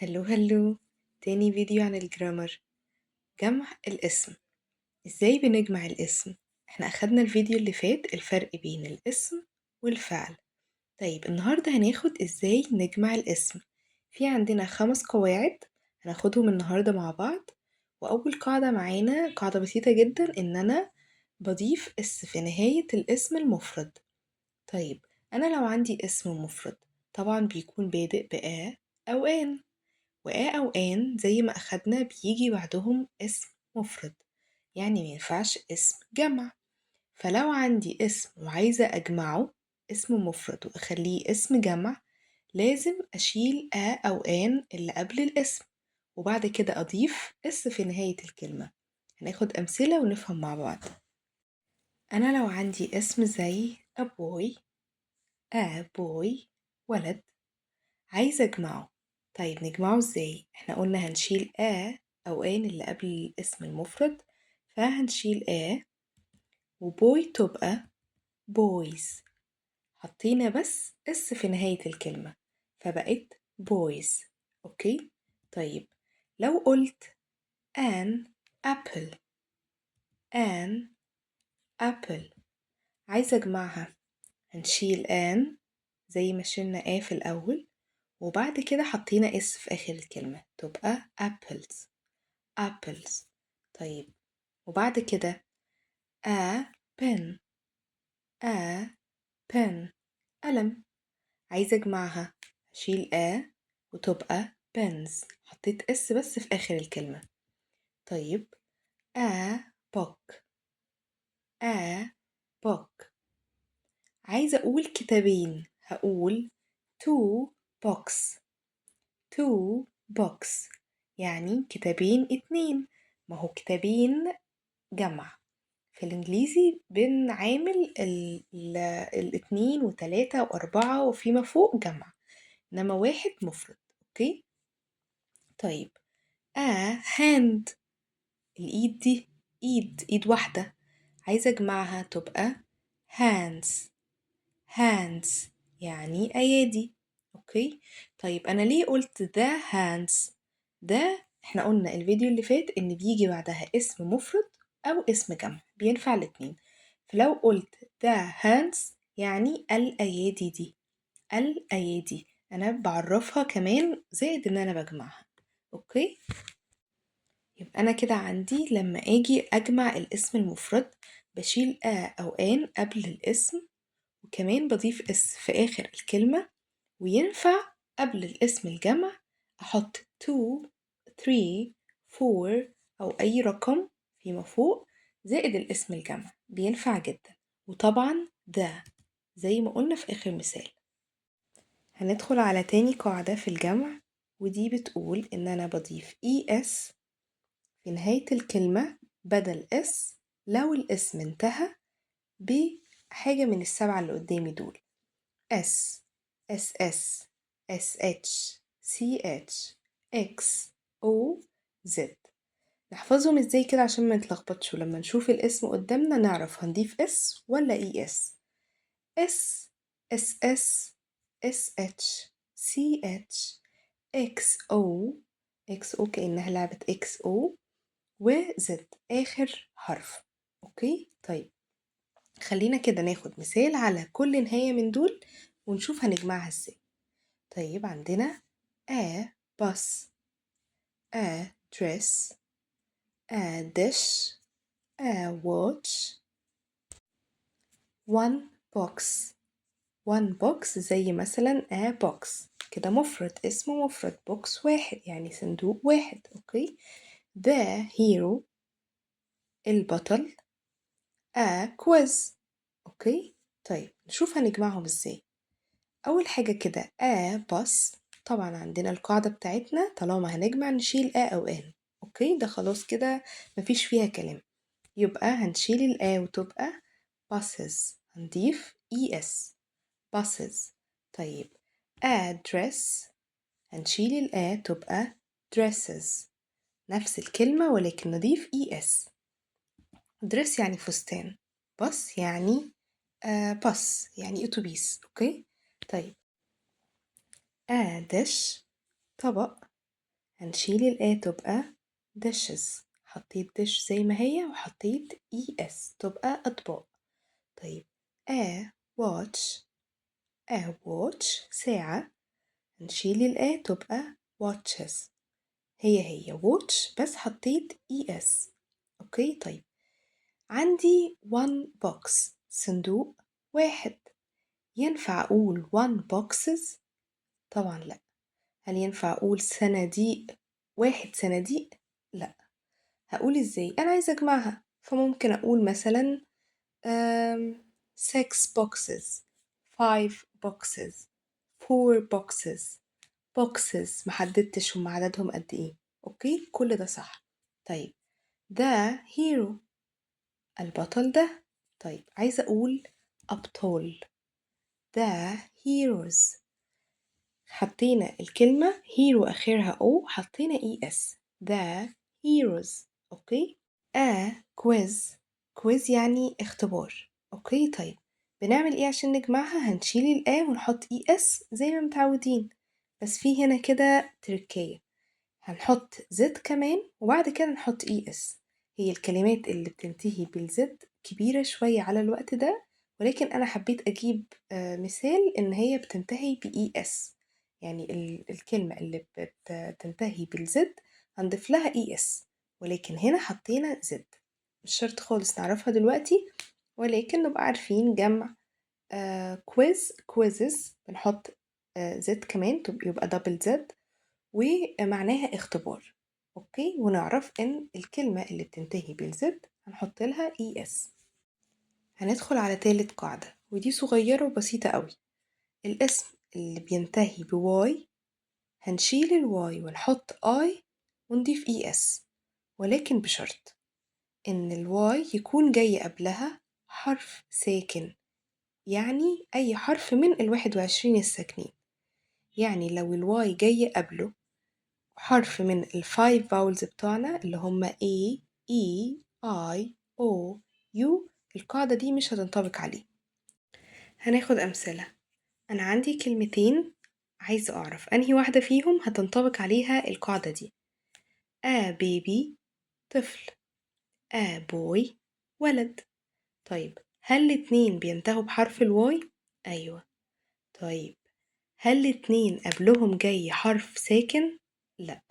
هلو هلو. تاني فيديو عن الجرامر. جمع الاسم. ازاي بنجمع الاسم؟ احنا اخدنا الفيديو اللي فات الفرق بين الاسم والفعل. طيب النهاردة هناخد ازاي نجمع الاسم. في عندنا 5 قواعد هناخدهم النهاردة مع بعض. واول قاعدة معانا قاعدة بسيطة جدا، ان انا بضيف اس في نهاية الاسم المفرد. طيب انا لو عندي اسم مفرد طبعا بيكون بادئ بآ او آن، أو آن زي ما أخدنا بيجي بعدهم اسم مفرد، يعني مينفعش اسم جمع. فلو عندي اسم وعايزة أجمعه اسم مفرد وأخليه اسم جمع، لازم أشيل أو آن اللي قبل الاسم، وبعد كده أضيف اس في نهاية الكلمة. هناخد أمثلة ونفهم مع بعض. أنا لو عندي اسم زي a boy ولد، عايزة أجمعه. طيب نجمعه ازاي؟ احنا قلنا هنشيل أو آن اللي قبل الاسم المفرد، فهنشيل وبوي تبقى boys. حطينا بس اس في نهاية الكلمة فبقت boys. اوكي. طيب لو قلت an apple، an apple عايزة أجمعها، هنشيل an زي ما شلنا في الأول، وبعد كده حطينا اس في آخر الكلمة تبقى apples. طيب وبعد كده a pen، a pen قلم، عايزة أجمعها، هشيل وتبقى pens، حطيت اس بس في آخر الكلمة. طيب a book، a book عايزة أقول كتابين، هقول two books، two books يعني كتابين 2. ما هو كتابين جمع، في الإنجليزي بنعامل الاتنين وتلاتة وأربعة وفيما فوق جمع، إنما واحد مفرد. أوكي. طيب hand، الإيد دي إيد واحدة، عايزة أجمعها تبقى hands، hands يعني أيادي. أوكي. طيب أنا ليه قلت the hands؟ ده احنا قلنا الفيديو اللي فات إن بيجي بعدها اسم مفرد أو اسم جمع، بينفع الاتنين. فلو قلت the hands يعني الأيادي دي، الأيادي أنا بعرفها كمان زائد إن أنا بجمعها. أوكي. يبقى أنا كده عندي لما أجي أجمع الاسم المفرد بشيل أو آن قبل الاسم، وكمان بضيف اس في آخر الكلمة، وينفع قبل الاسم الجمع أحط 2 3 4 أو أي رقم فيما فوق زائد الاسم الجمع، بينفع جدا. وطبعا ده زي ما قلنا في آخر مثال. هندخل على تاني قاعدة في الجمع، ودي بتقول إن أنا بضيف es في نهاية الكلمة بدل اس لو الاسم انتهى بحاجة من السبعة اللي قدامي دول: S SS SH CH X O Z. نحفظهم ازاي كده عشان ما نتلخبطش، ولما نشوف الاسم قدامنا نعرف هنضيف اس ولا اي اس. S SS SH CH XO XO كأنها لعبة XO وZ آخر حرف. اوكي. طيب خلينا كده ناخد مثال على كل نهاية من دول ونشوف هنجمعها ازاي. طيب عندنا a bus، a dress، a dish، a watch، one box. one box زي مثلا a box كده مفرد، اسم مفرد، box واحد يعني صندوق واحد. اوكي. the hero البطل، a quiz. اوكي. طيب نشوف هنجمعهم ازاي. أول حاجة كده bus، طبعا عندنا القاعدة بتاعتنا طالما هنجمع نشيل أو آن. أوكي. ده خلاص كده مفيش فيها كلام، يبقى هنشيل وتبقى buses، هنضيف es buses. طيب dress، هنشيل تبقى dresses، نفس الكلمة ولكن نضيف es. dress يعني فستان، bus يعني باص يعني أتوبيس. أوكي. طيب dish طبق، هنشيل الآ تبقى dishes. حطيت dish زي ما هي وحطيت es تبقى أطباق. طيب watch ساعة. هنشيل الآ تبقى watches. هي watch بس حطيت es. أوكي. طيب عندي one box صندوق واحد. ينفع أقول one boxes؟ طبعا لأ. هل ينفع أقول صناديق؟ واحد صناديق؟ لأ. هقول إزاي؟ أنا عايزة أجمعها، فممكن أقول مثلا six boxes, five boxes, four boxes محددتش هم عددهم قد إيه. أوكي، كل ده صح. طيب ده hero البطل ده. طيب عايزة أقول أبطال. ده heroes. حطينا الكلمة hero آخرها O، حطينا es. ده heroes. أوكي. quiz يعني اختبار. أوكي. طيب بنعمل إيه عشان نجمعها؟ هنشيل الآ ونحط es زي ما متعودين، بس في هنا كده تركية. هنحط زد كمان وبعد كده نحط es. هي الكلمات اللي بتنتهي بالزد كبيرة شوية على الوقت ده، ولكن أنا حبيت أجيب مثال إن هي بتنتهي es. يعني الكلمة اللي بتنتهي بالزد هنضيف لها es، ولكن هنا حطينا زد. مش شرط خالص نعرفها دلوقتي، ولكن نبقى عارفين جمع quizzes بنحط زد كمان يبقى دبل زد ومعناها اختبار. اوكي. ونعرف ان الكلمة اللي بتنتهي بالزد هنحط لها es. هندخل على تالت قاعدة ودي صغيرة وبسيطة قوي. الاسم اللي بينتهي بواي هنشيل الواي ونحط I ونضيف es، ولكن بشرط ان الواي يكون جاي قبلها حرف ساكن، يعني اي حرف من 21 الساكنين. يعني لو الواي جاي قبله حرف من الفايف فاولز بتوعنا اللي هما A, E, I, O, U، القاعدة دي مش هتنطبق عليه. هناخد أمثلة. أنا عندي كلمتين عايزة أعرف أنهي واحدة فيهم هتنطبق عليها القاعدة دي. A baby طفل، A boy ولد. طيب هل الاتنين بينتهوا بحرف الواي؟ أيوة. طيب هل الاتنين قبلهم جاي حرف ساكن؟ لأ.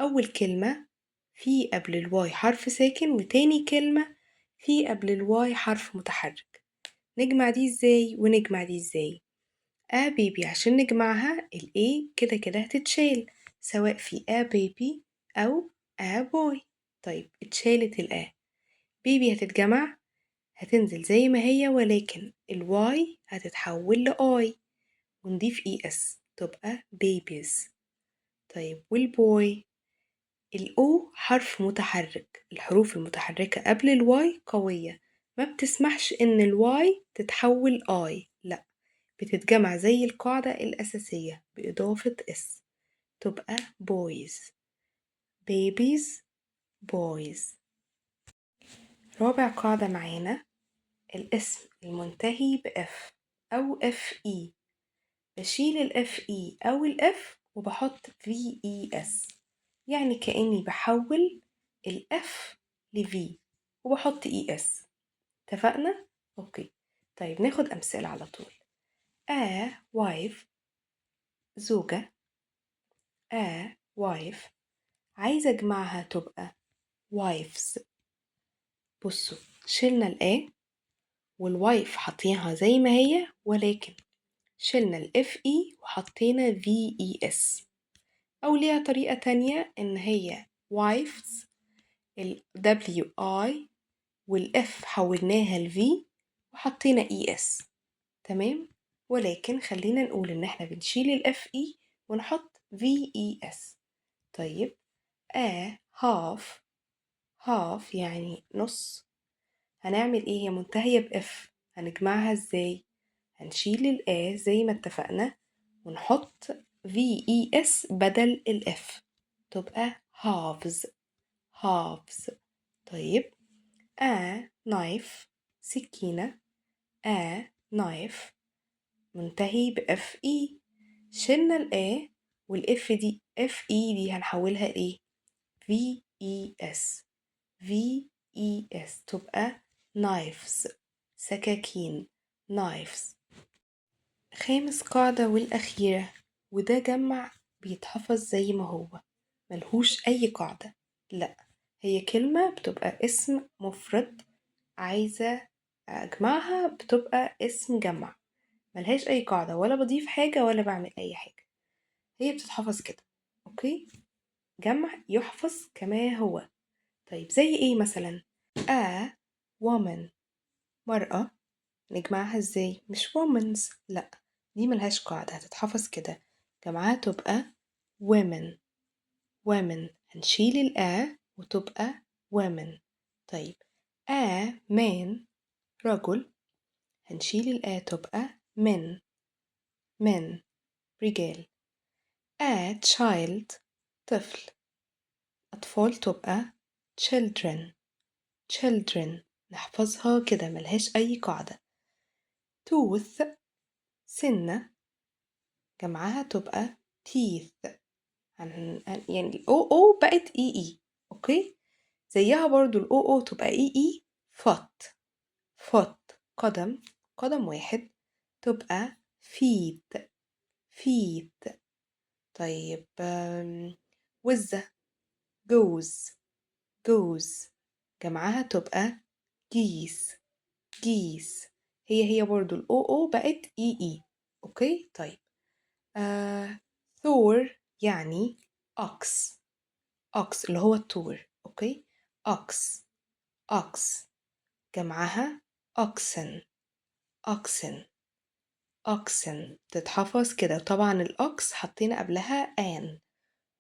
أول كلمة في قبل الواي حرف ساكن، وتاني كلمة في قبل الواي حرف متحرك. نجمع دي ازاي ونجمع دي ازاي؟ بيبي عشان نجمعها A كده كده هتتشال سواء في بيبي أو بوي. طيب اتشالت بيبي هتتجمع، هتنزل زي ما هي، ولكن الواي هتتحول لآي ونضيف es تبقى babies. طيب والبوي الأو حرف متحرك، الحروف المتحركة قبل الواي قوية، ما بتسمحش إن الواي تتحول آي، لأ، بتتجمع زي القاعدة الأساسية بإضافة اس تبقى boys babies boys. رابع قاعدة معانا الاسم المنتهي بF أو FE، بشيل الF E أو الF وبحط VES، يعني كأني بحول الF لV وبحط ES. اتفقنا؟ أوكي. طيب ناخد أمثلة على طول. wife زوجة. wife عايزة أجمعها تبقى wives. بصوا شلنا والوايف حطيناها زي ما هي، ولكن شلنا FE وحطينا VES. أو ليها طريقة تانية إن هي wives WI والF حولناها V وحطينا ES. تمام. ولكن خلينا نقول إن احنا بنشيل FE ونحط VES. طيب half يعني نص. هنعمل ايه؟ هي منتهية بF، هنجمعها ازاي؟ هنشيل زي ما اتفقنا ونحط VES بدل الF تبقى halves. طيب knife سكينة. knife منتهي بFE، شلنا والF دي FE دي هنحولها لإيه؟ VES VES تبقى knives، سكاكين knives. خامس قاعدة والأخيرة، وده جمع بيتحفظ زي ما هو، ملهوش أي قاعدة، لأ، هي كلمة بتبقى اسم مفرد عايزة أجمعها بتبقى اسم جمع، ملهاش أي قاعدة، ولا بضيف حاجة ولا بعمل أي حاجة، هي بتتحفظ كده. أوكي، جمع يحفظ كما هو. طيب زي إيه مثلا؟ a woman، مرأة، نجمعها إزاي؟ مش womens، لأ، دي ملهاش قاعدة، هتتحفظ كده، جمعها تبقى women women، هنشيل الآ وتبقى women. طيب a man، رجل، هنشيل الآ تبقى men men، رجال. a child، طفل، أطفال تبقى children children، نحفظها كده ملهاش أي قاعدة. tooth، سنة، جمعها تبقى teeth، يعني الأو أو بقت إي إي. أوكي، زيها برضو الأو أو تبقى إي إي. foot foot، قدم، قدم واحد، تبقى feet feet. طيب وزة، goose goose، جمعها تبقى geese geese، هي برضو الأو أو بقت إي إي. أوكي، طيب ثور يعني ox ox اللي هو الطور. أوكي، ox ox، جمعها oxen oxen oxen، تتحفظ كده. طبعا الأوكس حطينا قبلها آن،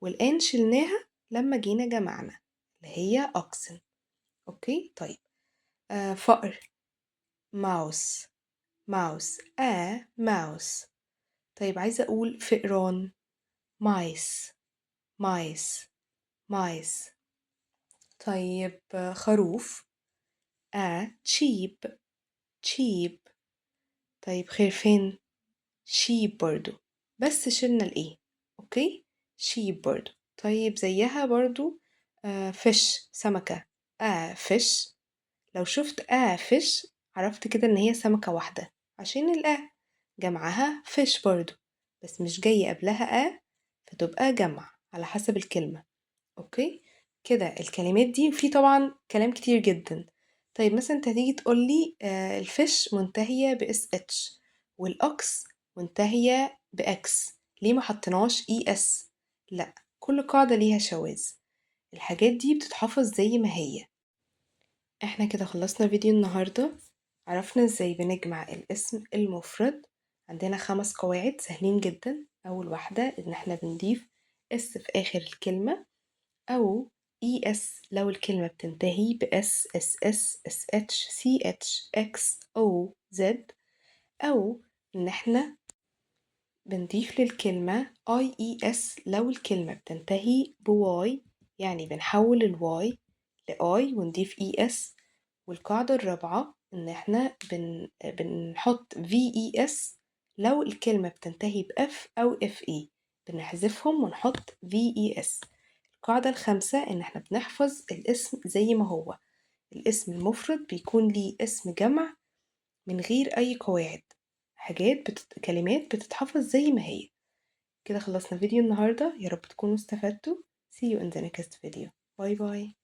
والآن شلناها لما جينا جمعنا اللي هي oxen. أوكي، طيب فأر، mouse mouse mouse. طيب عايزة أقول فئران، mice mice mice. طيب خروف، sheep sheep. طيب خرفان، sheep برضو، بس شلنا الإيه. أوكي، sheep برضو. طيب زيها برضو fish، سمكة، fish. لو شفت fish عرفت كده إن هي سمكة واحدة عشان جمعها fish برضو، بس مش جاي قبلها فتبقى جمع على حسب الكلمة. أوكي، كده الكلمات دي، وفي طبعا كلام كتير جدا. طيب مثلا انت هتيجي تقولي الفيش منتهية بإس اتش، والأكس منتهية بإكس، ليه ما حطيناش إي إس؟ لأ، كل قاعدة ليها شواذ، الحاجات دي بتتحفظ زي ما هي. احنا كده خلصنا فيديو النهاردة، عرفنا ازاي بنجمع الاسم المفرد. عندنا 5 قواعد سهلين جدا. أول واحدة إن احنا بنضيف اس في آخر الكلمة، أو ES لو الكلمة بتنتهي بS SS SH CH X O Z، أو إن إحنا بنضيف للكلمة IES لو الكلمة بتنتهي بY، يعني بنحول الY لI ونضيف ES. والقاعدة الرابعة إن إحنا بنحط VES لو الكلمة بتنتهي بF أو FE، بنحذفهم ونحط VES. القاعدة الخامسة إن إحنا بنحفظ الاسم زي ما هو، الاسم المفرد بيكون ليه اسم جمع من غير أي قواعد، كلمات بتتحفظ زي ما هي. كده خلصنا فيديو النهاردة، يا رب تكونوا استفدتوا. See you in the next video. باي باي.